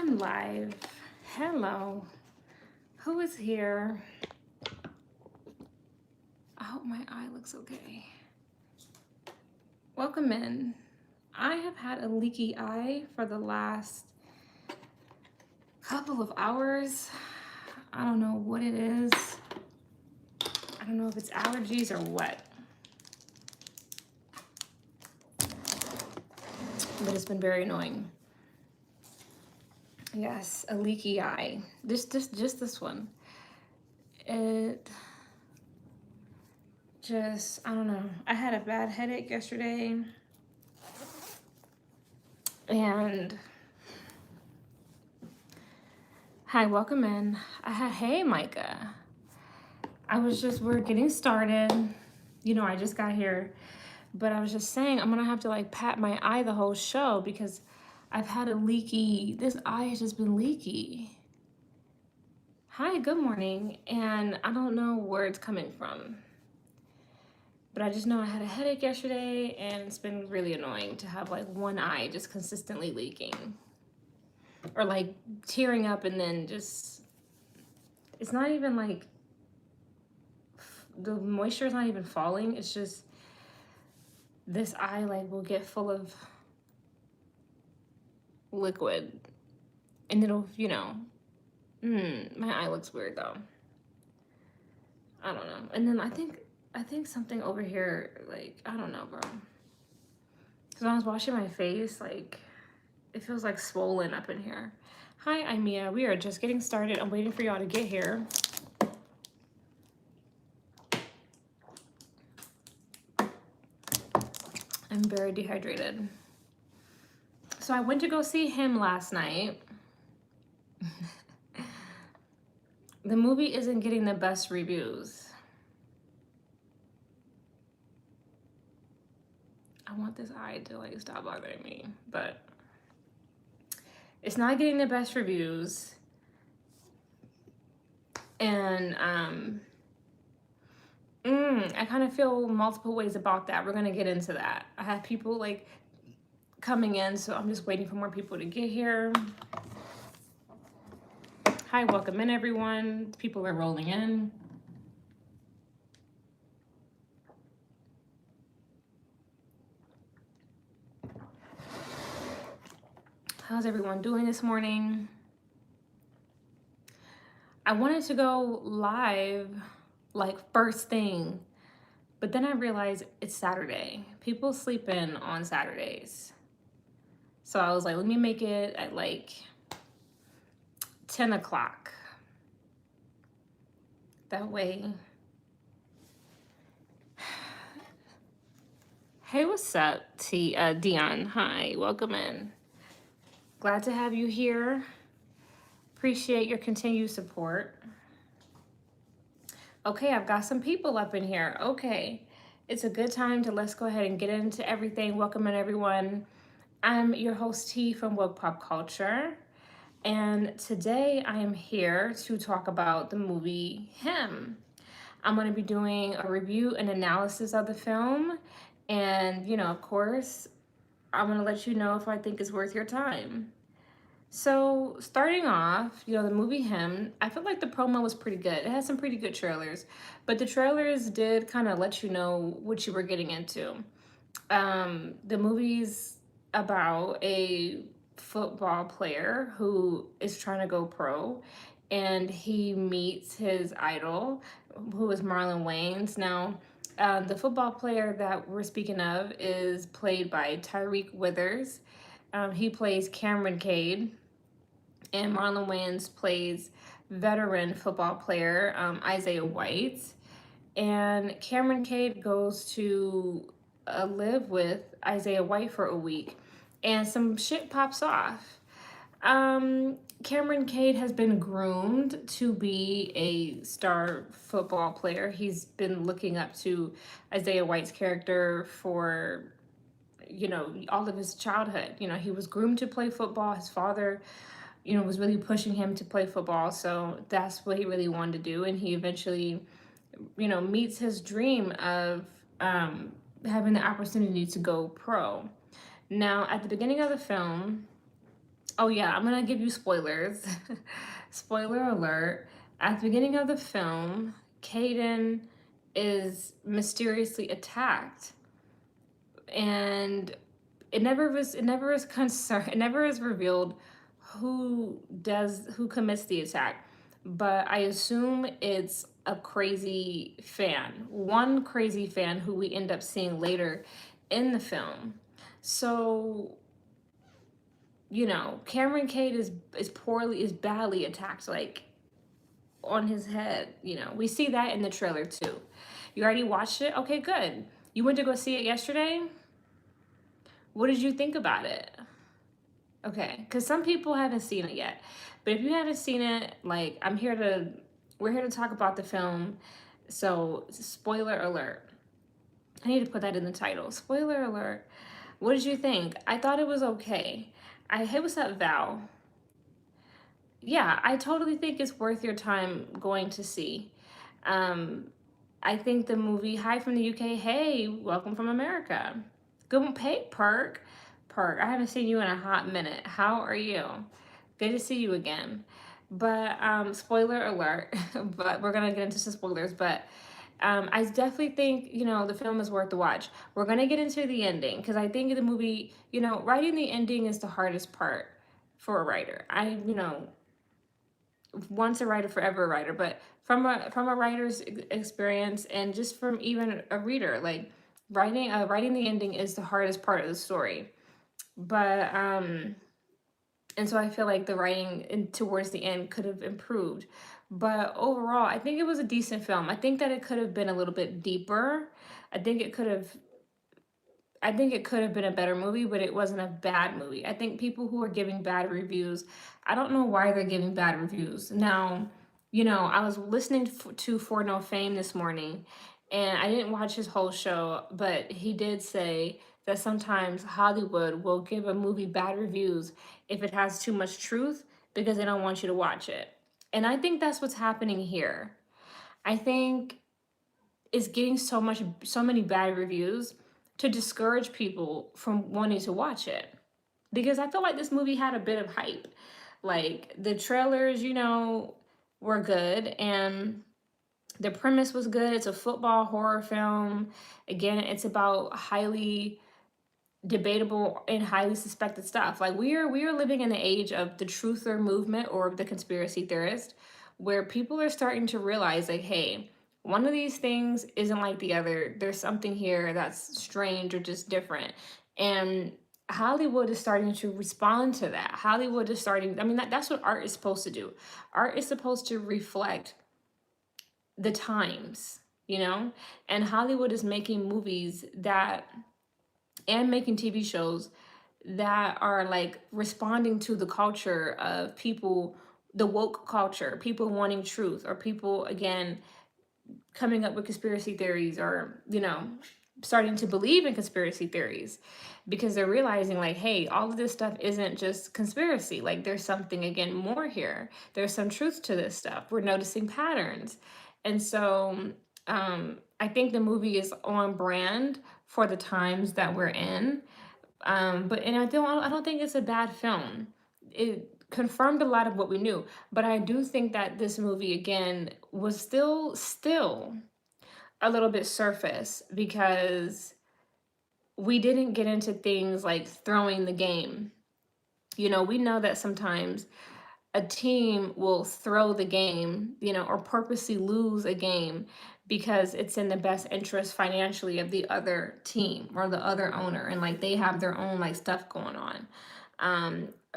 I'm live. Hello. Who is here? I hope my eye looks okay. Welcome in. I have had a leaky eye for the last couple of hours. I don't know what it is. I don't know if it's allergies or what. But it's been very annoying. Yes, a leaky eye. Just this one. It just, I don't know. I had a bad headache yesterday. And hi, welcome in. Hey, Micah. We're getting started. You know, I just got here, but I was just saying I'm gonna have to like pat my eye the whole show because I've had this eye has just been leaky. Hi, good morning. And I don't know where it's coming from, but I just know I had a headache yesterday and it's been really annoying to have like one eye just consistently leaking or like tearing up and then just, it's not even like, the moisture is not even falling. It's just this eye like will get full of liquid and it'll, my eye looks weird though. I don't know. And then I think something over here, like, I don't know, bro. Because when I was washing my face, like, it feels like swollen up in here. Hi, I'm Mia. We are just getting started. I'm waiting for y'all to get here. I'm very dehydrated. So I went to go see him last night. The movie isn't getting the best reviews. I want this eye to like stop bothering me, but it's not getting the best reviews. And I kind of feel multiple ways about that. We're gonna get into that. I have people like coming in, so I'm just waiting for more people to get here. Hi, welcome in everyone. People are rolling in. How's everyone doing this morning? I wanted to go live like first thing, but then I realized it's Saturday. People sleep in on Saturdays. So I was like, let me make it at like 10 o'clock. That way. Hey, what's up, Dion? Hi, welcome in. Glad to have you here. Appreciate your continued support. Okay, I've got some people up in here. Okay, it's a good time to let's go ahead and get into everything. Welcome in, everyone. I'm your host, T from Woke Pop Culture. And today I am here to talk about the movie Him. I'm going to be doing a review and analysis of the film. And, of course, I'm going to let you know if I think it's worth your time. So starting off, the movie Him, I feel like the promo was pretty good. It had some pretty good trailers, but the trailers did kind of let you know what you were getting into. The movie's about a football player who is trying to go pro, and he meets his idol, who is Marlon Wayans. Now, the football player that we're speaking of is played by Tyreek Withers. He plays Cameron Cade, and Marlon Wayans plays veteran football player Isaiah White. And Cameron Cade goes to live with Isaiah White for a week, and some shit pops off. Cameron Cade has been groomed to be a star football player. He's been looking up to Isaiah White's character for, all of his childhood. He was groomed to play football. His father, was really pushing him to play football. So that's what he really wanted to do. And he eventually, meets his dream of having the opportunity to go pro. Now, at the beginning of the film, Oh yeah, I'm gonna give you spoilers. Spoiler alert. At the beginning of the film, Caden is mysteriously attacked, and it never is revealed who commits the attack. But I assume it's a crazy fan. One crazy fan who we end up seeing later in the film. So, Cameron Cade is badly attacked, like on his head. We see that in the trailer too. You already watched it? Okay, good. You went to go see it yesterday? What did you think about it? Okay, because some people haven't seen it yet. But if you haven't seen it, like, we're here to talk about the film. So, spoiler alert. I need to put that in the title. Spoiler alert. What did you think? I thought it was okay. Hey, what's up, Val? Yeah, I totally think it's worth your time going to see. Um, I think the movie Hi from the UK, hey, welcome from America. Good pay, Perk. Perk, I haven't seen you in a hot minute. How are you? Good to see you again. But spoiler alert, but we're gonna get into some spoilers. But I definitely think, the film is worth the watch. We're gonna get into the ending because I think the movie, writing the ending is the hardest part for a writer. Once a writer, forever a writer, but from a writer's experience and just from even a reader, like writing the ending is the hardest part of the story. But and so I feel like the writing towards the end could have improved. But overall, I think it was a decent film. I think that it could have been a little bit deeper. I think it could have I think it could have been a better movie, but it wasn't a bad movie. I think people who are giving bad reviews, I don't know why they're giving bad reviews. Now, I was listening to For No Fame this morning, and I didn't watch his whole show, but he did say that sometimes Hollywood will give a movie bad reviews if it has too much truth because they don't want you to watch it. And I think that's what's happening here. I think is getting so many bad reviews to discourage people from wanting to watch it, because I feel like this movie had a bit of hype. Like the trailers, were good, and the premise was good. It's a football horror film. Again, it's about highly debatable and highly suspected stuff. Like we are living in the age of the truther movement or the conspiracy theorist, where people are starting to realize, like, hey, one of these things isn't like the other. There's something here that's strange or just different. And Hollywood is starting to respond to that. Hollywood is starting, I mean, that's what art is supposed to do. Art is supposed to reflect the times, and Hollywood is making movies that and making TV shows that are like responding to the culture of people, the woke culture, people wanting truth, or people, again, coming up with conspiracy theories, or, starting to believe in conspiracy theories because they're realizing, like, hey, all of this stuff isn't just conspiracy. Like, there's something, again, more here. There's some truth to this stuff. We're noticing patterns. And so I think the movie is on brand for the times that we're in. And I don't think it's a bad film. It confirmed a lot of what we knew, but I do think that this movie, again, was still a little bit surface because we didn't get into things like throwing the game. We know that sometimes a team will throw the game, or purposely lose a game because it's in the best interest financially of the other team or the other owner, and like they have their own like stuff going on.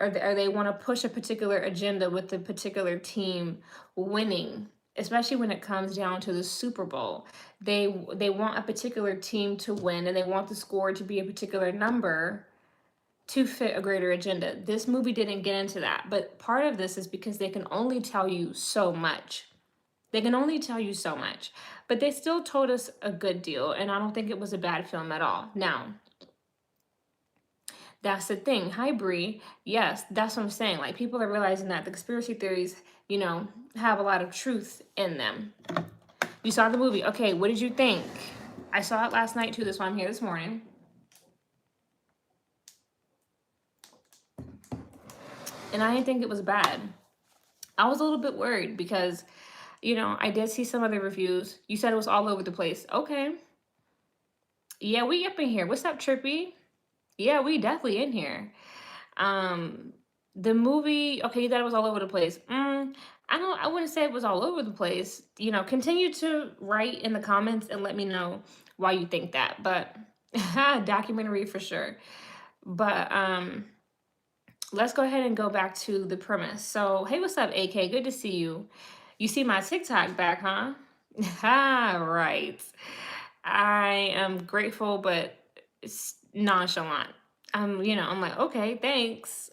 Or they want to push a particular agenda with the particular team winning, especially when it comes down to the Super Bowl. They want a particular team to win, and they want the score to be a particular number to fit a greater agenda. This movie didn't get into that, but part of this is because they can only tell you so much. They can only tell you so much, but they still told us a good deal, and I don't think it was a bad film at all. Now, that's the thing. Hi, Bree. Yes, that's what I'm saying. Like, people are realizing that the conspiracy theories, have a lot of truth in them. You saw the movie. Okay, what did you think? I saw it last night too. That's why I'm here this morning. and I didn't think it was bad. I was a little bit worried because, I did see some of the reviews. You said it was all over the place. Okay. Yeah, we up in here. What's up, Trippy? Yeah, we definitely in here. Um, the movie, okay, you thought it was all over the place. I wouldn't say it was all over the place. Continue to write in the comments and let me know why you think that. But documentary for sure. But let's go ahead and go back to the premise. So, hey, what's up, AK? Good to see you. You see my TikTok back, huh? Right. I am grateful, but it's nonchalant. I'm like, okay, thanks.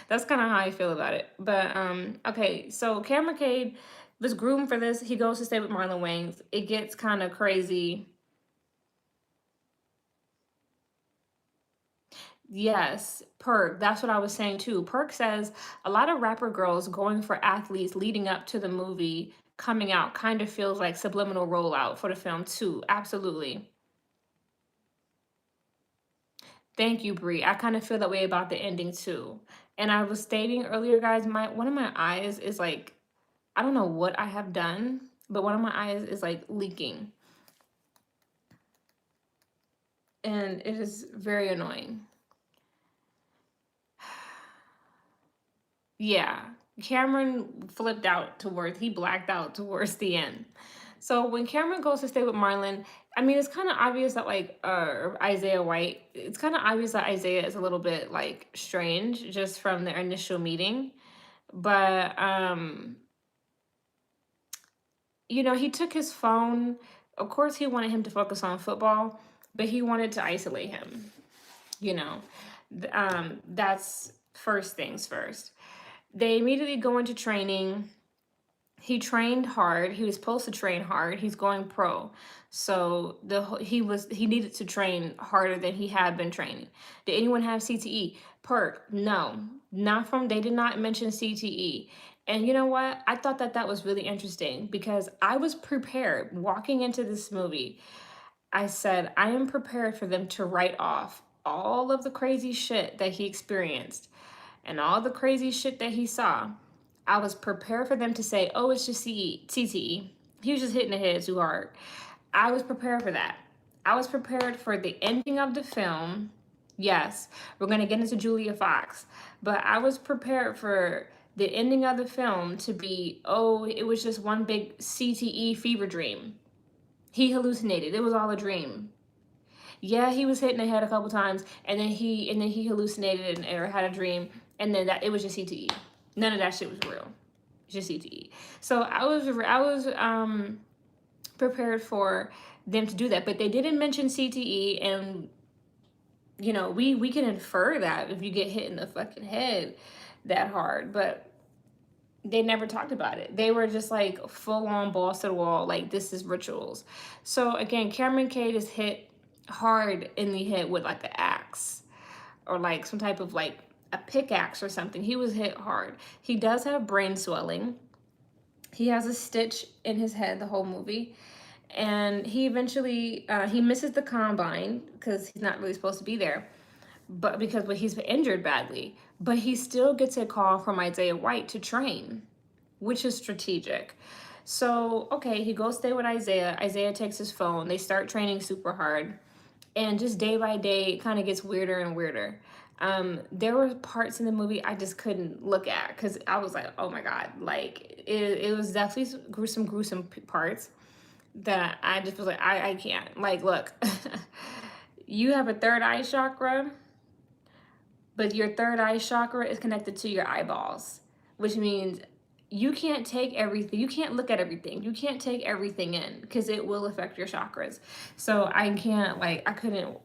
That's kind of how I feel about it. But okay, so Cameron Cade was groomed for this. He goes to stay with Marlon Wayans. It gets kind of crazy. Yes, Perk. That's what I was saying too. Perk says a lot of rapper girls going for athletes leading up to the movie coming out kind of feels like subliminal rollout for the film too. Absolutely. Thank you, Brie. I kind of feel that way about the ending too. And I was stating earlier, guys, my one of my eyes is like, I don't know what I have done, but one of my eyes is like leaking. And it is very annoying. Yeah. Cameron flipped out towards, he blacked out towards the end. So when Cameron goes to stay with Marlon, I mean, it's kind of obvious that like Isaiah White, it's kind of obvious that Isaiah is a little bit like strange just from their initial meeting. But he took his phone. Of course, he wanted him to focus on football, but he wanted to isolate him. You know, that's first things first. They immediately go into training. He trained hard. He was supposed to train hard. He's going pro. So he needed to train harder than he had been training. Did anyone have CTE? Perk? No. Not from they did not mention CTE. And you know what? I thought that was really interesting because I was prepared walking into this movie. I said, I am prepared for them to write off all of the crazy shit that he experienced and all the crazy shit that he saw. I was prepared for them to say, oh, it's just CTE. He was just hitting the head too hard. I was prepared for that. I was prepared for the ending of the film. Yes, we're going to get into Julia Fox, but I was prepared for the ending of the film to be, oh, it was just one big CTE fever dream. He hallucinated. It was all a dream. Yeah, he was hitting the head a couple times, and then he hallucinated or had a dream, and then that it was just CTE. None of that shit was real, just CTE. So I was prepared for them to do that, but they didn't mention CTE, and we can infer that if you get hit in the fucking head that hard, but they never talked about it. They were just like full on balls to the wall, like this is rituals. So again, Cameron Cade is hit hard in the head with like an axe or like some type of like a pickaxe or something. He was hit hard. He does have brain swelling. He has a stitch in his head the whole movie. And he eventually he misses the combine because he's not really supposed to be there, but he's injured badly. But he still gets a call from Isaiah White to train, which is strategic. So okay, he goes stay with Isaiah. Isaiah takes his phone. They start training super hard, and just day by day, it kind of gets weirder and weirder. There were parts in the movie I just couldn't look at because I was like, oh my god, like it was definitely gruesome parts that I just was like, I can't. Like, look, you have a third eye chakra, but your third eye chakra is connected to your eyeballs, which means you can't take everything, you can't look at everything, you can't take everything in because it will affect your chakras. So I can't, like, I couldn't,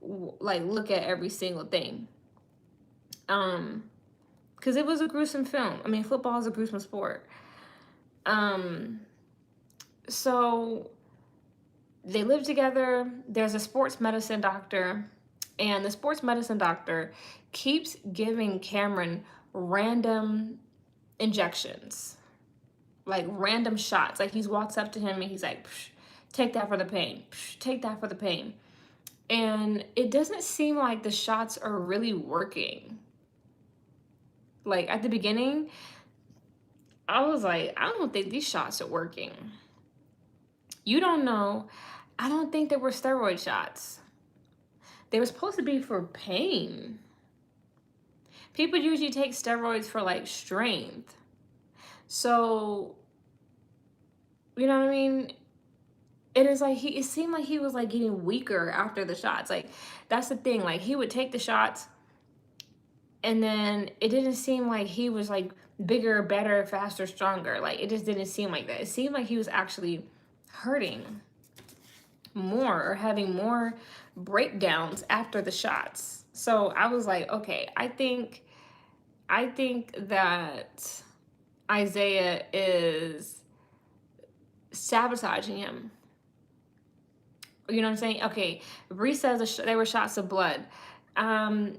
like look at every single thing. Because it was a gruesome film. I mean, football is a gruesome sport. So they live together. There's a sports medicine doctor, and the sports medicine doctor keeps giving Cameron random injections, like random shots. Like he walks up to him and he's like, take that for the pain. Take that for the pain. And it doesn't seem like the shots are really working. Like at the beginning, I was like, I don't think these shots are working. You don't know. I don't think they were steroid shots. They were supposed to be for pain. People usually take steroids for like strength. So, you know what I mean? It is like it seemed like he was like getting weaker after the shots. Like that's the thing. Like he would take the shots and then it didn't seem like he was like bigger, better, faster, stronger. Like it just didn't seem like that. It seemed like he was actually hurting more or having more breakdowns after the shots. So I was like, okay, I think that Isaiah is sabotaging him. You know what I'm saying? Okay, Bree says they were shots of blood. Um,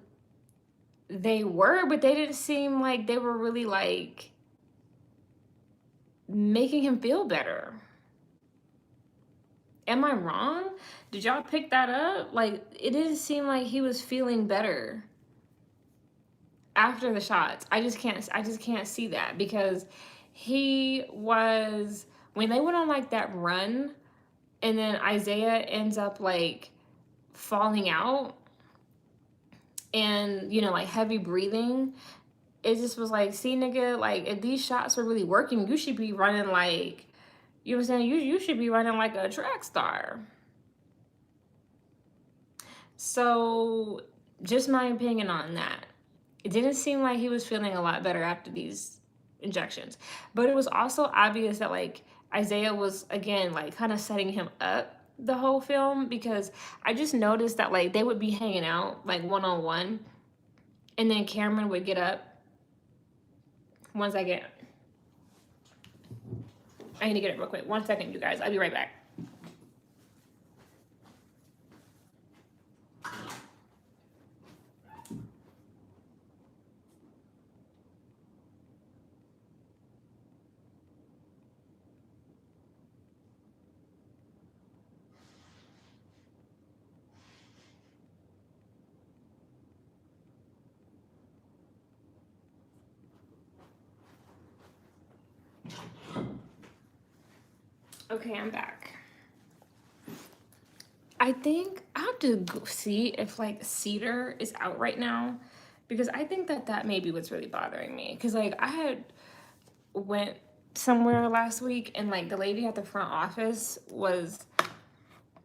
they were, but they didn't seem like they were really like making him feel better. Am I wrong? Did y'all pick that up? Like, it didn't seem like he was feeling better after the shots. I just can't see that because he was, when they went on like that run and then Isaiah ends up like falling out and you know like heavy breathing, it just was like, see nigga, like if these shots were really working, you should be running like, you know what I'm saying, you should be running like a track star. So just my opinion on that. It didn't seem like he was feeling a lot better after these injections, but it was also obvious that like Isaiah was again like kind of setting him up the whole film, because I just noticed that like they would be hanging out like one on one and then Cameron would get up. One second. I need to get it real quick. 1 second, you guys. I'll be right back. Okay, I'm back. I think I have to see if like Cedar is out right now, because I think that that may be what's really bothering me. Because like I had went somewhere last week and like the lady at the front office was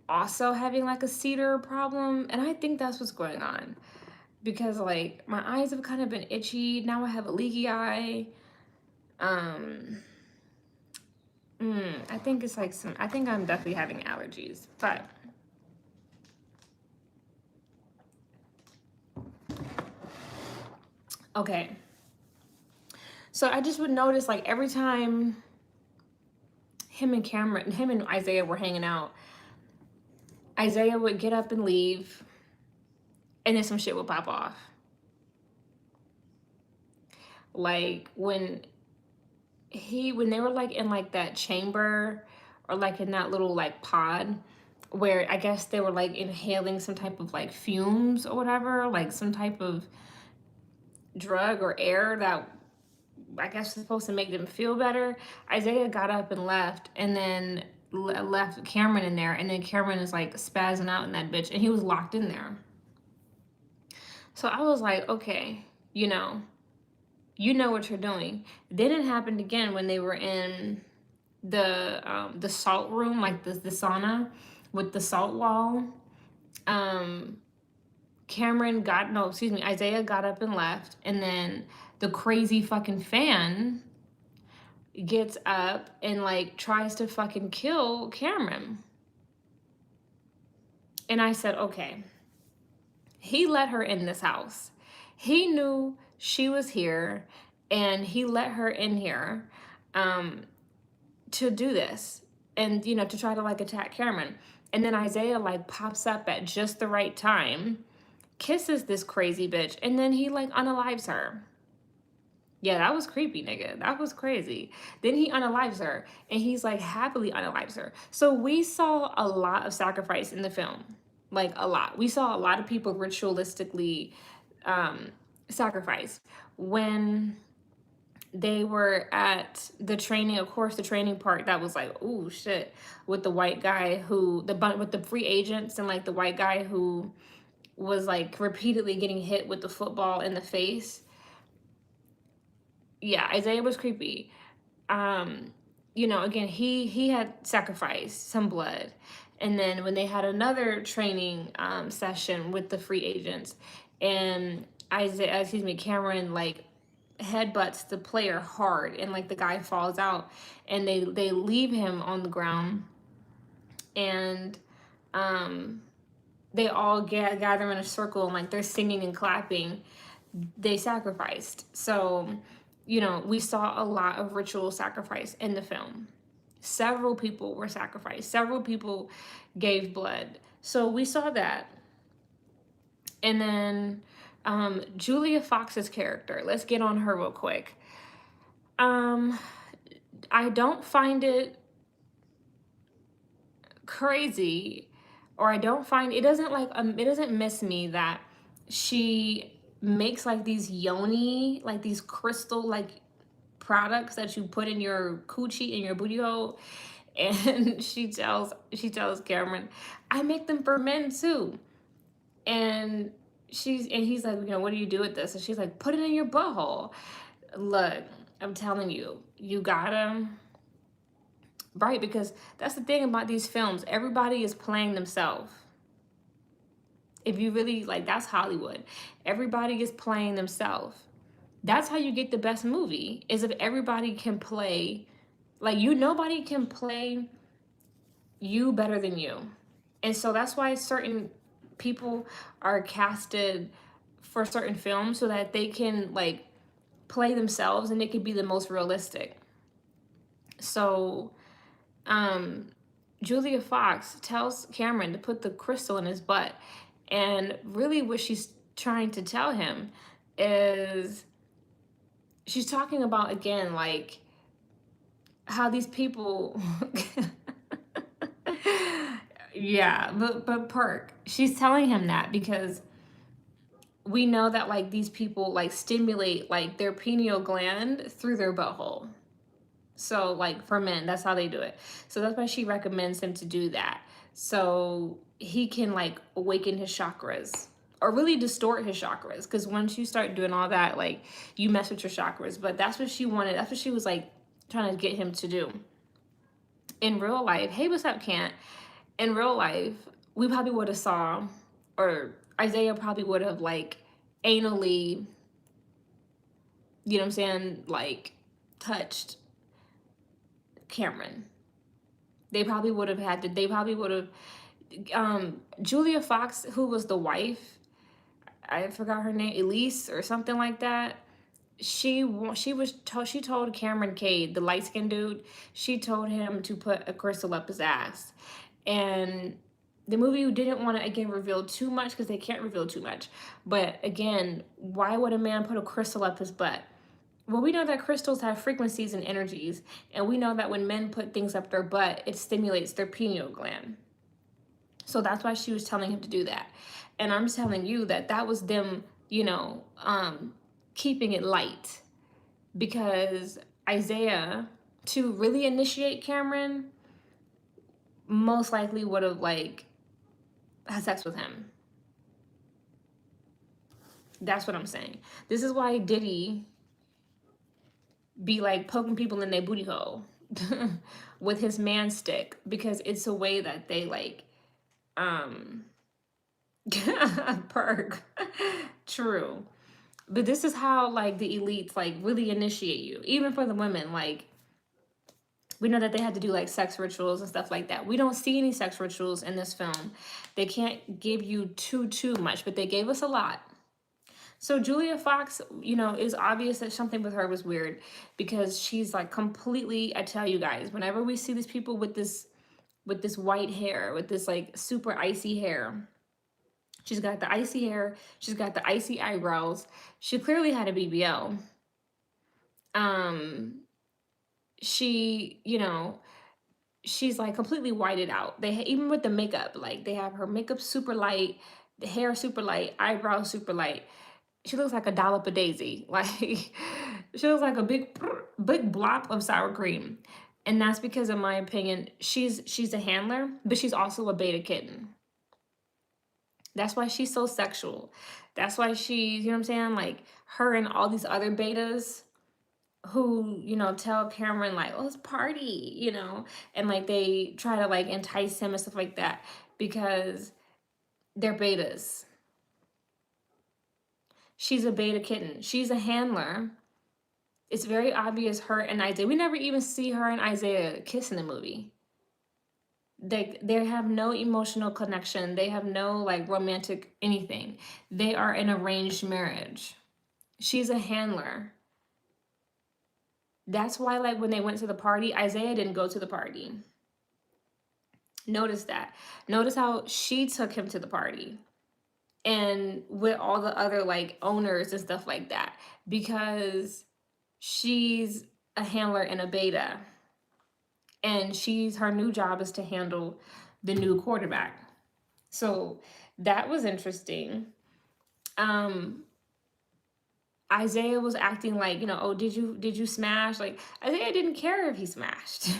also having like a Cedar problem, and I think that's what's going on, because like my eyes have kind of been itchy. Now I have a leaky eye. I think it's like I think I'm definitely having allergies, but okay. So I just would notice like every time him and Isaiah were hanging out, Isaiah would get up and leave, and then some shit would pop off. Like when they were like in like that chamber or like in that little like pod where I guess they were like inhaling some type of like fumes or whatever, like some type of drug or air that I guess was supposed to make them feel better. Isaiah got up and left, and then left Cameron in there, and then Cameron is like spazzing out in that bitch, and he was locked in there. So I was like, okay, you know what you're doing. Then it happened again when they were in the salt room, like the sauna with the salt wall. Isaiah got up and left, and then the crazy fucking fan gets up and like tries to fucking kill Cameron. And I said, okay, he let her in this house. He knew she was here, and he let her in here to do this, and you know, to try to like attack Cameron. And then Isaiah like pops up at just the right time, kisses this crazy bitch, and then he like unalives her. Yeah, that was creepy, nigga. That was crazy. Then he unalives her, and he's like happily unalives her. So we saw a lot of sacrifice in the film, like a lot. We saw a lot of people ritualistically sacrifice. When they were at the training, of course, the training part that was like, oh shit, with the white guy who with the free agents and like the white guy who was like repeatedly getting hit with the football in the face. Yeah, Isaiah was creepy. um Again, he had sacrificed some blood, and then when they had another training session with the free agents, and Isaiah, excuse me, Cameron, like headbutts the player hard, and like the guy falls out, and they leave him on the ground, and um they all gather in a circle, and like they're singing and clapping. They sacrificed. So, we saw a lot of ritual sacrifice in the film. Several people were sacrificed, several people gave blood. So we saw that. And then Julia Fox's character, let's get on her real quick. I don't find it crazy, or I don't find it doesn't like it doesn't miss me that she makes like these yoni, like these crystal like products that you put in your coochie, in your booty hole. And she tells Cameron, I make them for men too. And he's like, what do you do with this? And she's like, put it in your butthole. Look, I'm telling you, you gotta, right? Because that's the thing about these films. Everybody is playing themselves. If you really like, that's Hollywood. Everybody is playing themselves. That's how you get the best movie, is if everybody can play, like, nobody can play you better than you. And so that's why certain people are casted for certain films, so that they can like play themselves and it can be the most realistic. So Julia Fox tells Cameron to put the crystal in his butt, and really what she's trying to tell him is, she's talking about, again, like how these people yeah, but Perk, she's telling him that because we know that like these people like stimulate like their pineal gland through their butthole. So like for men, that's how they do it. So that's why she recommends him to do that, so he can like awaken his chakras, or really distort his chakras, because once you start doing all that, like, you mess with your chakras. But that's what she wanted, that's what she was like trying to get him to do. In real life, hey, what's up, Kant? In real life, we probably would have saw, or Isaiah probably would have like anally, you know what I'm saying, like touched Cameron. They probably would have had to, they probably would have, Julia Fox, who was the wife, I forgot her name, Elise or something like that. She told Cameron Cade, the light skinned dude, she told him to put a crystal up his ass. And the movie didn't want to, again, reveal too much, because they can't reveal too much. But again, why would a man put a crystal up his butt? Well, we know that crystals have frequencies and energies, and we know that when men put things up their butt, it stimulates their pineal gland. So that's why she was telling him to do that. And I'm telling you that that was them, keeping it light. Because Isaiah, to really initiate Cameron, most likely would have like had sex with him. That's what I'm saying. This is why Diddy be like poking people in their booty hole with his man stick, because it's a way that they like perk. True. But this is how like the elites like really initiate you. Even for the women, like, we know that they had to do like sex rituals and stuff like that. We don't see any sex rituals in this film. They can't give you too much, but they gave us a lot. So Julia Fox, is obvious that something with her was weird, because she's like completely, I tell you guys, whenever we see these people with this white hair, with this like super icy hair, she's got the icy hair, she's got the icy eyebrows. She clearly had a BBL. She, she's like completely whited out. Even with the makeup, like they have her makeup super light, the hair super light, eyebrows super light. she looks like a dollop of daisy. Like she looks like a big blob of sour cream. And that's because, in my opinion, she's a handler, but she's also a beta kitten. That's why she's so sexual. That's why she, you know what I'm saying? Like her and all these other betas who, tell Cameron like, oh, let's party, and like they try to like entice him and stuff like that because they're betas. She's a beta kitten. She's a handler. It's very obvious her and Isaiah. We never even see her and Isaiah kiss in the movie. They have no emotional connection. They have no like romantic anything. They are an arranged marriage. She's a handler. That's why like when they went to the party, Isaiah didn't go to the party. Notice that. Notice how she took him to the party and with all the other like owners and stuff like that because she's a handler and a beta. And her new job is to handle the new quarterback. So that was interesting. Isaiah was acting like, oh, did you smash? Like Isaiah didn't care if he smashed.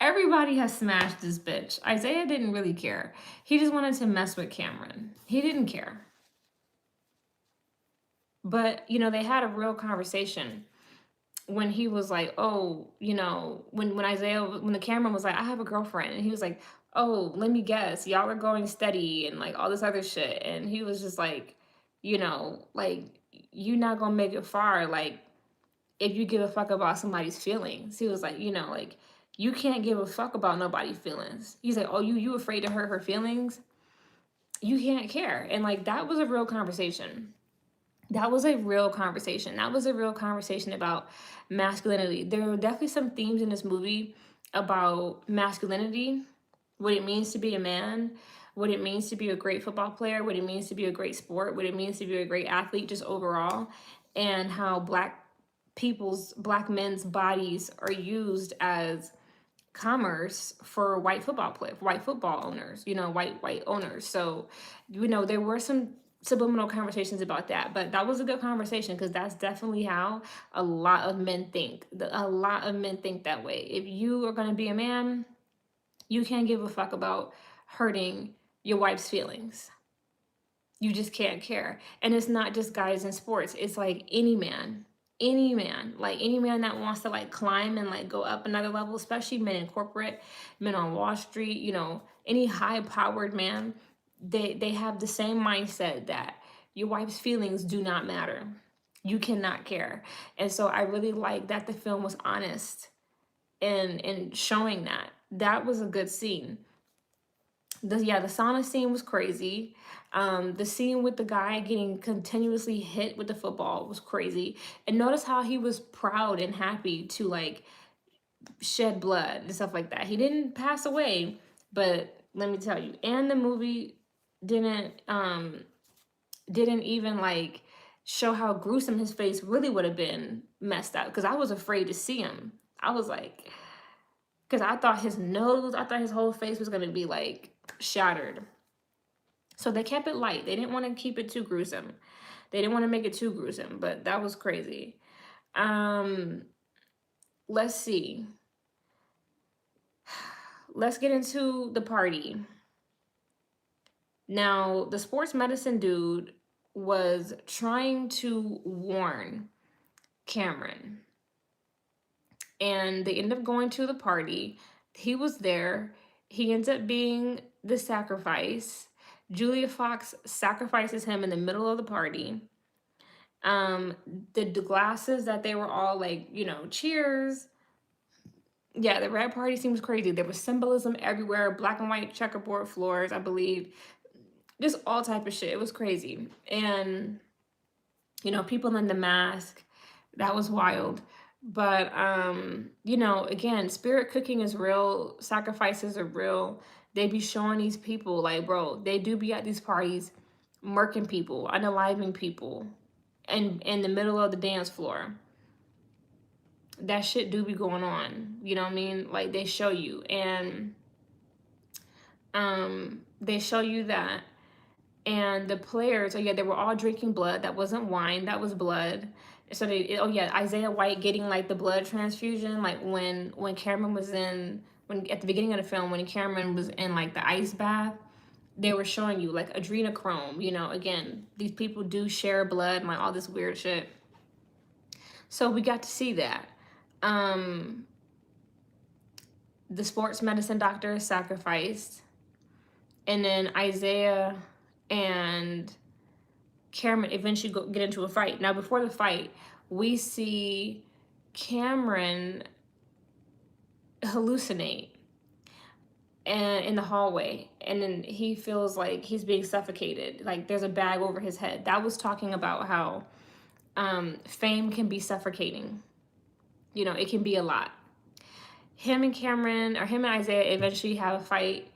Everybody has smashed this bitch. Isaiah didn't really care. He just wanted to mess with Cameron. He didn't care. But, they had a real conversation when he was like, oh, when the Cameron was like, I have a girlfriend. And he was like, oh, let me guess, y'all are going steady and like all this other shit. And he was just like, like, you're not gonna make it far, like, if you give a fuck about somebody's feelings. He was like, like, you can't give a fuck about nobody's feelings. He's like, oh, you afraid to hurt her feelings? You can't care. And like, that was a real conversation. That was a real conversation. That was a real conversation about masculinity. There were definitely some themes in this movie about masculinity, what it means to be a man, what it means to be a great football player, what it means to be a great sport, what it means to be a great athlete, just overall, and how black men's bodies are used as commerce for white football owners, white owners. So, there were some subliminal conversations about that, but that was a good conversation because that's definitely how a lot of men think. A lot of men think that way. If you are going to be a man, you can't give a fuck about hurting your wife's feelings. You just can't care. And it's not just guys in sports. It's like any man, like any man that wants to like climb and like go up another level, especially men in corporate, men on Wall Street, any high powered man, they have the same mindset that your wife's feelings do not matter. You cannot care. And so I really like that the film was honest in showing that. That was a good scene. The sauna scene was crazy. The scene with the guy getting continuously hit with the football was crazy. And notice how he was proud and happy to like shed blood and stuff like that. He didn't pass away, but let me tell you, and the movie didn't even like show how gruesome his face really would have been messed up, because I was afraid to see him. I was like, because I thought his whole face was going to be like shattered. So they kept it light. They didn't want to keep it too gruesome. They didn't want to make it too gruesome, but that was crazy. Let's see. Let's get into the party. Now, the sports medicine dude was trying to warn Cameron, and they ended up going to the party. He was there. He ends up being the sacrifice. Julia Fox sacrifices him in the middle of the party. The glasses that they were all like, cheers. Yeah, the red party seems crazy. There was symbolism everywhere, black and white checkerboard floors, I believe. Just all type of shit. It was crazy. And, people in the mask, that was wild. But, again, spirit cooking is real. Sacrifices are real. They be showing these people, like, bro, they do be at these parties murking people, unaliving people, and in the middle of the dance floor. That shit do be going on. You know what I mean? Like, they show you. And they show you that. And the players, oh yeah, they were all drinking blood. That wasn't wine, that was blood. So they, oh yeah, Isaiah White getting like the blood transfusion, like when Cameron was in, when at the beginning of the film, when Cameron was in like the ice bath, they were showing you like adrenochrome, you know, again, these people do share blood and like all this weird shit. So we got to see that. The sports medicine doctor is sacrificed. And then Isaiah and Cameron eventually get into a fight. Now, before the fight, we see Cameron hallucinate and in the hallway, and then he feels like he's being suffocated, like there's a bag over his head. That was talking about how fame can be suffocating. You know, it can be a lot. Him and Isaiah eventually have a fight,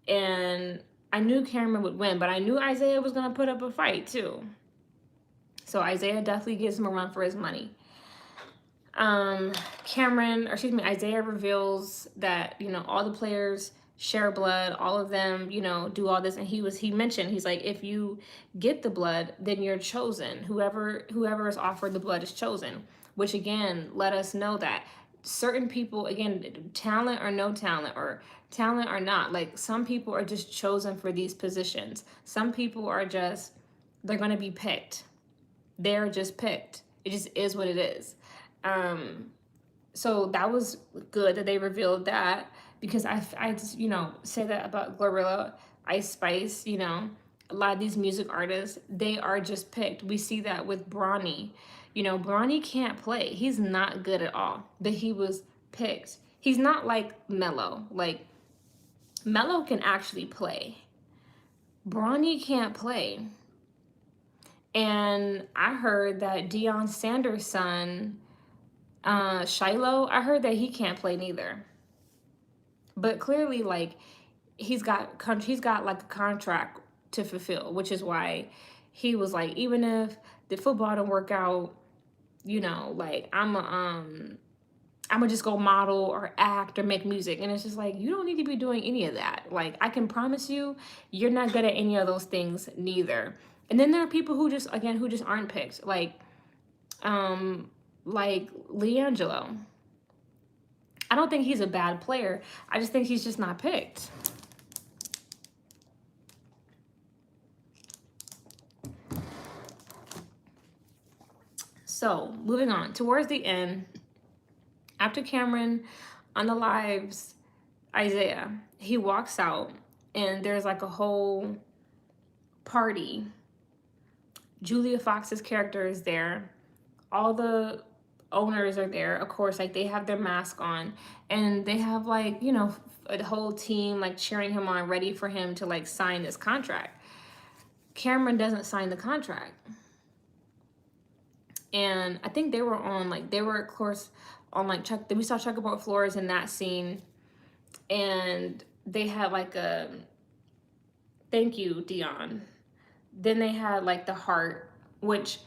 and I knew Cameron would win, but I knew Isaiah was gonna put up a fight too. So Isaiah definitely gives him a run for his money. Isaiah reveals that, you know, all the players share blood, all of them, you know, do all this. And he mentioned, he's like, if you get the blood, then you're chosen. Whoever is offered the blood is chosen, which again, let us know that certain people, again, talent or no talent, or talent or not, like some people are just chosen for these positions. Some people are just, they're going to be picked. They're just picked. It just is what it is. So that was good that they revealed that, because I just, you know, say that about Glorilla, Ice Spice, you know, a lot of these music artists, they are just picked. We see that with Bronny. You know, Bronny can't play. He's not good at all, but he was picked. He's not like Mello. Like, Mello can actually play. Bronny can't play. And I heard that Deion Sanders' son, Shiloh, I heard that he can't play neither. But clearly, like, he's got like a contract to fulfill, which is why he was like, even if the football don't work out, you know, like, I'm gonna just go model or act or make music. And it's just like, you don't need to be doing any of that. Like, I can promise you, you're not good at any of those things neither. And then there are people who just aren't picked, like Leangelo. I don't think he's a bad player. I just think he's just not picked. So, moving on. Towards the end, after Cameron unalives Isaiah, he walks out, and there's like a whole party. Julia Fox's character is there. All the owners are there, of course, like they have their mask on, and they have, like, you know, a whole team like cheering him on, ready for him to like sign this contract. Cameron doesn't sign the contract. And I think they were of course on like we saw checkerboard floors in that scene, and they had like a thank you, Dion. Then they had like the heart, which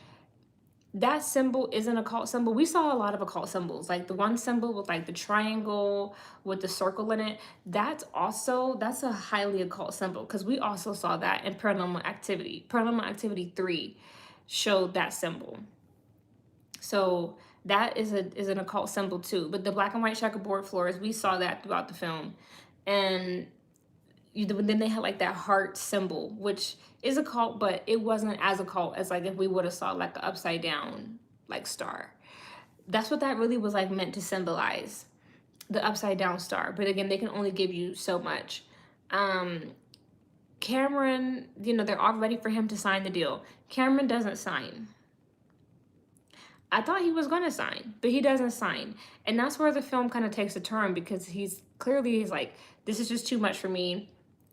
that symbol isn't a occult symbol. We saw a lot of occult symbols, like the one symbol with like the triangle with the circle in it. That's a highly occult symbol, because we also saw that in Paranormal Activity. Paranormal Activity 3 showed that symbol. So that is an occult symbol too. But the black and white checkerboard floors, we saw that throughout the film. And then they had like that heart symbol, which is occult, but it wasn't as occult as like if we would have saw like the upside down like star. That's what that really was like meant to symbolize, the upside down star. But again, they can only give you so much. Cameron, you know, they're all ready for him to sign the deal. Cameron doesn't sign. I thought he was going to sign, but he doesn't sign. And that's where the film kind of takes a turn, because he's like, this is just too much for me.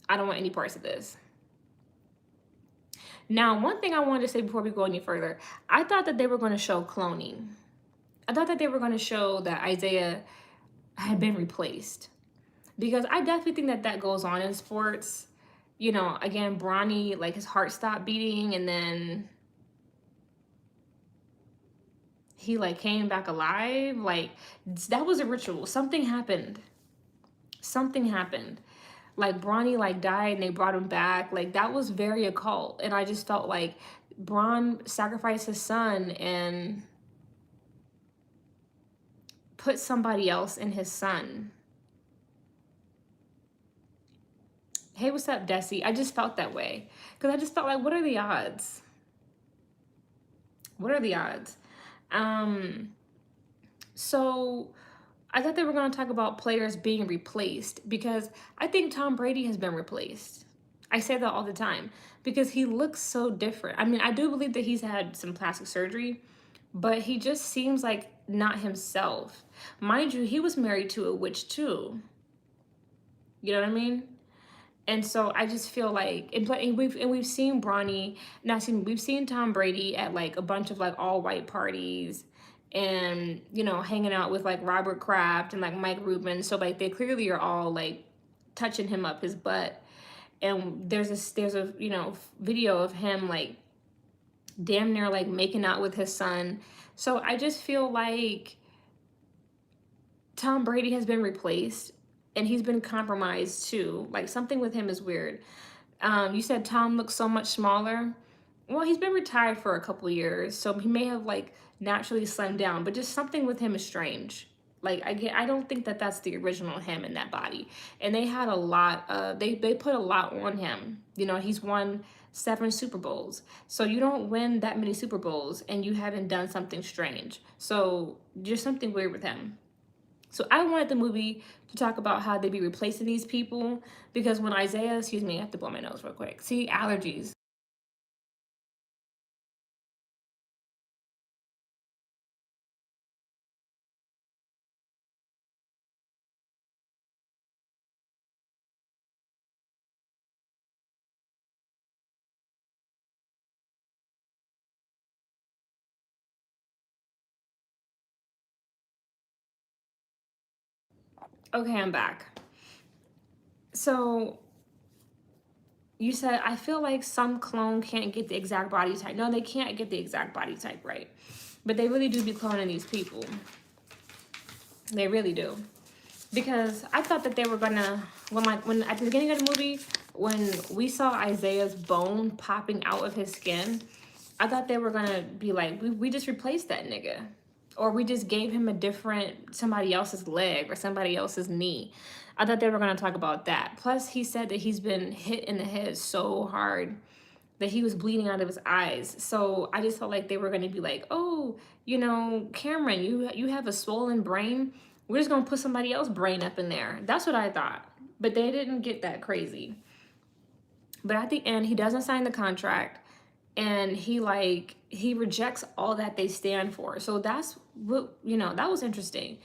I don't want any parts of this. Now, one thing I wanted to say before we go any further, I thought that they were going to show cloning. I thought that they were going to show that Isaiah had been replaced, because I definitely think that that goes on in sports. You know, again, Bronny, like his heart stopped beating, and then he like came back alive. Like, that was a ritual. Something happened. like Bronny like died and they brought him back. Like that was very occult. And I just felt like Bronn sacrificed his son and put somebody else in his son. Hey, what's up, Desi? I just felt that way. Because I just felt like, what are the odds? What are the odds? So I thought they were going to talk about players being replaced because I think Tom Brady has been replaced. I say that all the time because he looks so different. I mean, I do believe that he's had some plastic surgery, but he just seems like not himself. Mind you, he was married to a witch too. You know what I mean? And so I just feel like, and we've seen Bronny, we've seen Tom Brady at like a bunch of like all white parties, and you know, hanging out with like Robert Kraft and like Mike Rubin. So like they clearly are all like touching him up his butt. And there's a you know video of him like damn near like making out with his son. So I just feel like Tom Brady has been replaced and he's been compromised too. Like something with him is weird. You said Tom looks so much smaller. Well, he's been retired for a couple years, so he may have like naturally slimmed down, but just something with him is strange. Like I don't think that that's the original him in that body. And they had a lot they put a lot on him. You know, he's won 7 Super Bowls. So you don't win that many Super Bowls and you haven't done something strange. So there's something weird with him. So I wanted the movie to talk about how they be replacing these people because when Isaiah, excuse me, I have to blow my nose real quick. See, allergies. Okay, I'm back. So you said, I feel like some clone can't get the exact body type. No, they can't get the exact body type right. But they really do be cloning these people. They really do. Because I thought that they were gonna, when at the beginning of the movie, when we saw Isaiah's bone popping out of his skin, I thought they were gonna be like, we just replaced that nigga. Or we just gave him a different, somebody else's leg or somebody else's knee. I thought they were gonna talk about that. Plus, he said that he's been hit in the head so hard that he was bleeding out of his eyes. So I just felt like they were gonna be like, oh, you know, Cameron, you have a swollen brain. We're just gonna put somebody else's brain up in there. That's what I thought. But they didn't get that crazy. But at the end, he doesn't sign the contract and he rejects all that they stand for. So that's what, you know, that was interesting.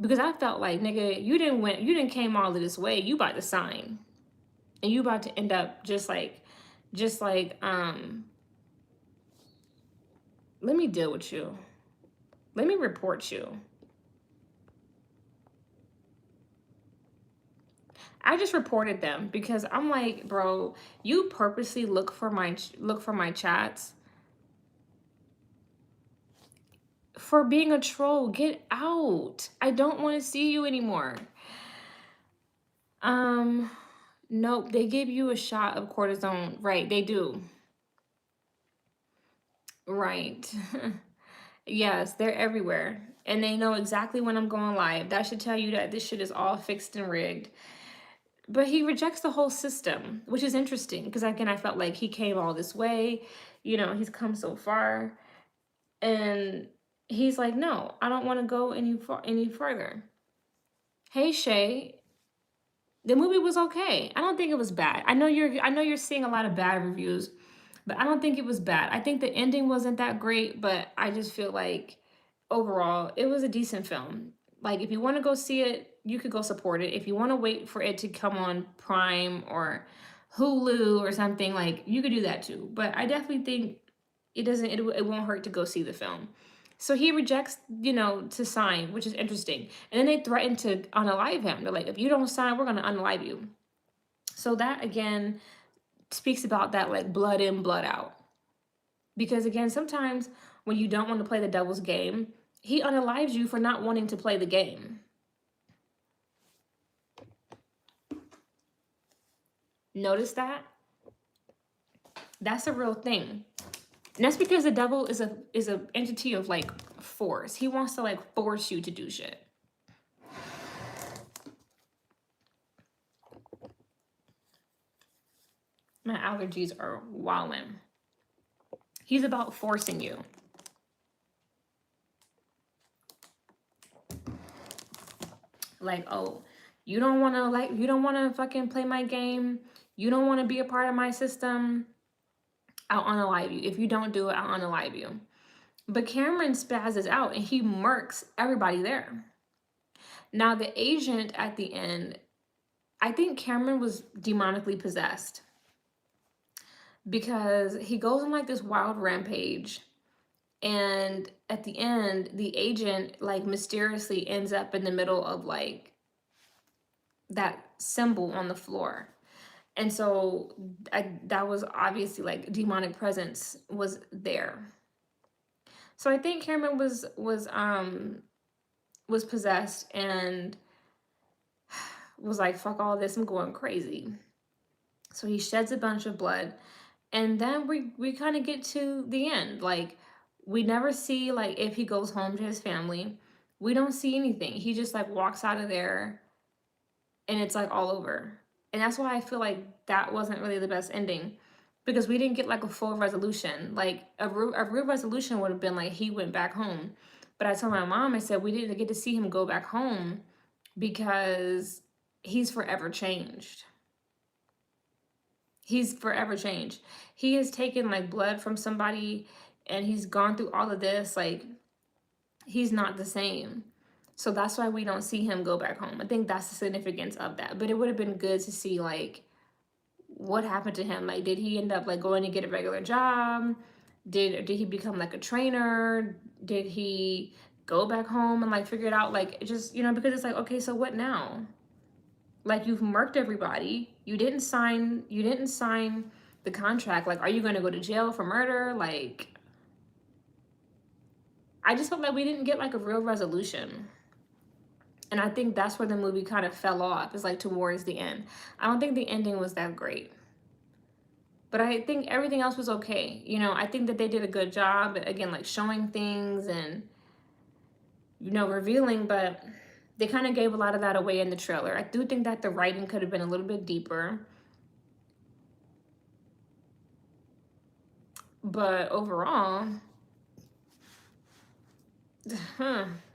Because I felt like, nigga, you didn't came all of this way. You about to sign. And you about to end up just like let me deal with you. Let me report you. I just reported them because I'm like, bro, you purposely look for my chats for being a troll. Get out. I don't want to see you anymore. Nope, they give you a shot of cortisone. Right, they do. Right. Yes, they're everywhere. And they know exactly when I'm going live. That should tell you that this shit is all fixed and rigged. But he rejects the whole system, which is interesting because again, I felt like he came all this way, you know, he's come so far, and he's like, no, I don't want to go any further. Hey Shay, the movie was okay. I don't think it was bad. I know you're seeing a lot of bad reviews, but I don't think it was bad. I think the ending wasn't that great, but I just feel like overall it was a decent film. Like if you want to go see it, you could go support it. If you want to wait for it to come on Prime or Hulu or something, like you could do that too. But I definitely think it won't hurt to go see the film. So he rejects, you know, to sign, which is interesting. And then they threaten to unalive him. They're like, if you don't sign, we're gonna unalive you. So that again speaks about that like blood in, blood out. Because again, sometimes when you don't want to play the devil's game, he unalives you for not wanting to play the game. Notice that? That's a real thing. And that's because the devil is a entity of like force. He wants to like force you to do shit. My allergies are wildin'. He's about forcing you. Like, oh, you don't want to fucking play my game. You don't want to be a part of my system. I'll unalive you. If you don't do it, I'll unalive you. But Cameron spazzes out and he murks everybody there. Now, the agent at the end, I think Cameron was demonically possessed because he goes on like this wild rampage. And at the end, the agent like mysteriously ends up in the middle of like that symbol on the floor. And so that was obviously like demonic presence was there. So I think Cameron was possessed and was like, fuck all this, I'm going crazy. So he sheds a bunch of blood. And then we kind of get to the end. Like, we never see like if he goes home to his family. We don't see anything. He just like walks out of there and it's like all over. And that's why I feel like that wasn't really the best ending, because we didn't get like a full resolution. Like a real resolution would have been like he went back home. But I told my mom, I said we didn't get to see him go back home because he's forever changed. He's forever changed. He has taken like blood from somebody and he's gone through all of this. Like, he's not the same. So that's why we don't see him go back home. I think that's the significance of that. But it would have been good to see like what happened to him. Like, did he end up like going to get a regular job? Did he become like a trainer? Did he go back home and like figure it out? Like, just, you know, because it's like, okay, so what now? Like, you've murked everybody. You didn't sign the contract. Like, are you going to go to jail for murder? Like, I just felt like we didn't get like a real resolution. And I think that's where the movie kind of fell off, is like towards the end. I don't think the ending was that great. But I think everything else was okay. You know, I think that they did a good job, again, like showing things and, you know, revealing, but they kind of gave a lot of that away in the trailer. I do think that the writing could have been a little bit deeper. But overall,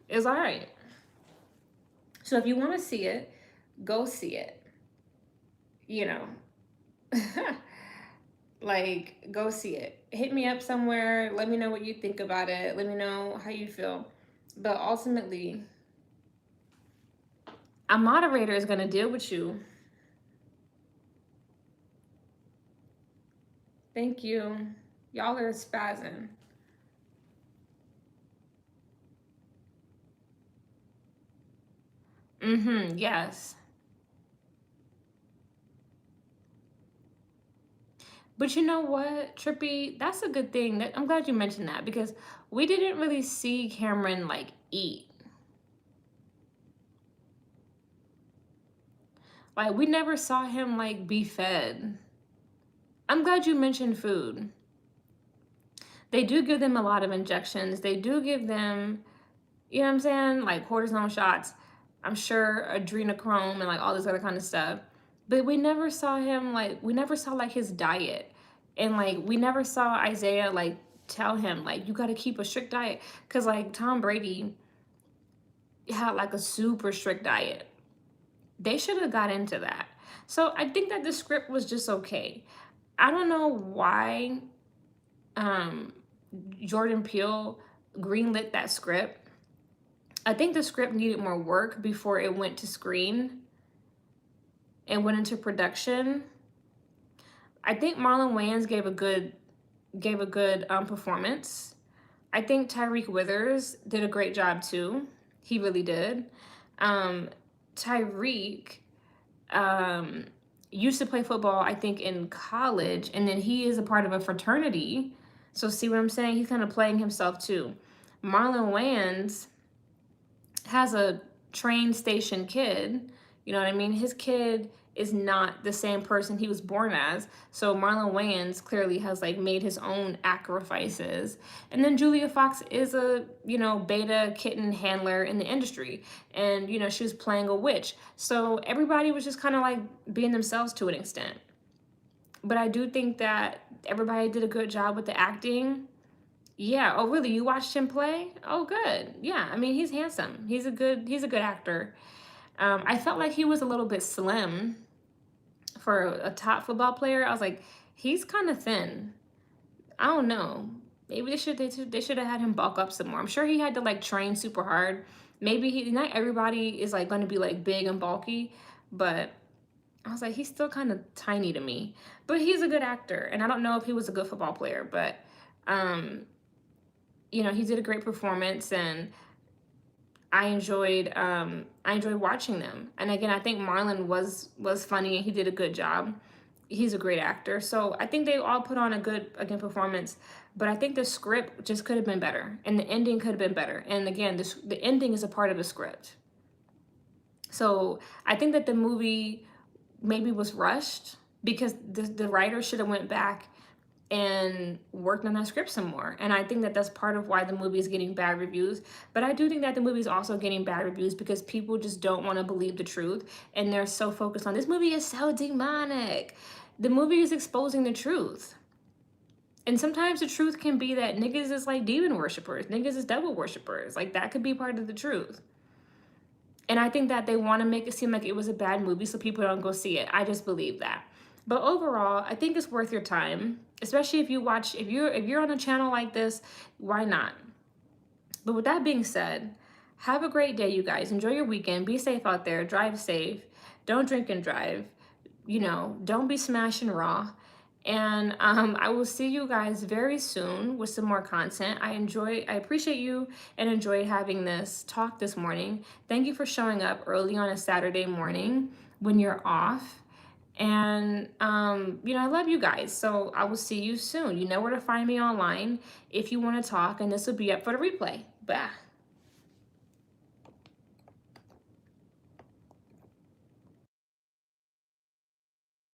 it's all right. So if you want to see it, go see it. You know, like, go see it. Hit me up somewhere. Let me know what you think about it. Let me know how you feel. But ultimately, a moderator is going to deal with you. Thank you. Y'all are spazzing. Yes. But you know what, Trippy? That's a good thing. I'm glad you mentioned that, because we didn't really see Cameron like eat. Like, we never saw him like be fed. I'm glad you mentioned food. They do give them a lot of injections. They do give them, you know what I'm saying, like cortisone shots. I'm sure adrenochrome and like all this other kind of stuff. But we never saw him like, we never saw like his diet. And like, we never saw Isaiah like tell him like, you got to keep a strict diet. Because like Tom Brady had like a super strict diet. They should have got into that. So I think that the script was just okay. I don't know why Jordan Peele greenlit that script. I think the script needed more work before it went to screen and went into production. I think Marlon Wayans gave a good performance. I think Tyreek Withers did a great job too. He really did. Tyreek used to play football, I think, in college, and then he is a part of a fraternity. So see what I'm saying? He's kind of playing himself too. Marlon Wayans has a train station kid. You know what I mean? His kid is not the same person he was born as. So Marlon Wayans clearly has like made his own sacrifices. And then Julia Fox is a, you know, beta kitten handler in the industry. And, you know, she was playing a witch. So everybody was just kind of like being themselves to an extent. But I do think that everybody did a good job with the acting. Yeah. Oh, really? You watched him play? Oh, good. Yeah. I mean, he's handsome. He's a good actor. I felt like he was a little bit slim for a top football player. I was like, he's kind of thin. I don't know. Maybe they should have had him bulk up some more. I'm sure he had to like train super hard. Maybe not everybody is like going to be like big and bulky, but I was like, he's still kind of tiny to me. But he's a good actor, and I don't know if he was a good football player, but um, you know, he did a great performance, and I enjoyed watching them. And again, I think Marlon was funny and he did a good job. He's a great actor. So I think they all put on a good, again, performance. But I think the script just could have been better, and the ending could have been better. And again, the ending is a part of the script. So I think that the movie maybe was rushed because the writer should have went back and worked on that script some more. And I think that that's part of why the movie is getting bad reviews. But I do think that the movie is also getting bad reviews because people just don't want to believe the truth. And they're so focused on this movie is so demonic. The movie is exposing the truth. And sometimes the truth can be that niggas is like demon worshipers, niggas is devil worshipers. Like that could be part of the truth. And I think that they want to make it seem like it was a bad movie so people don't go see it. I just believe that. But overall, I think it's worth your time, especially if you're on a channel like this, why not? But with that being said, have a great day, you guys. Enjoy your weekend. Be safe out there. Drive safe. Don't drink and drive. You know, don't be smashing raw. And I will see you guys very soon with some more content. I appreciate you and enjoyed having this talk this morning. Thank you for showing up early on a Saturday morning when you're off. And, you know, I love you guys. So I will see you soon. You know where to find me online if you want to talk, and this will be up for the replay. Bye.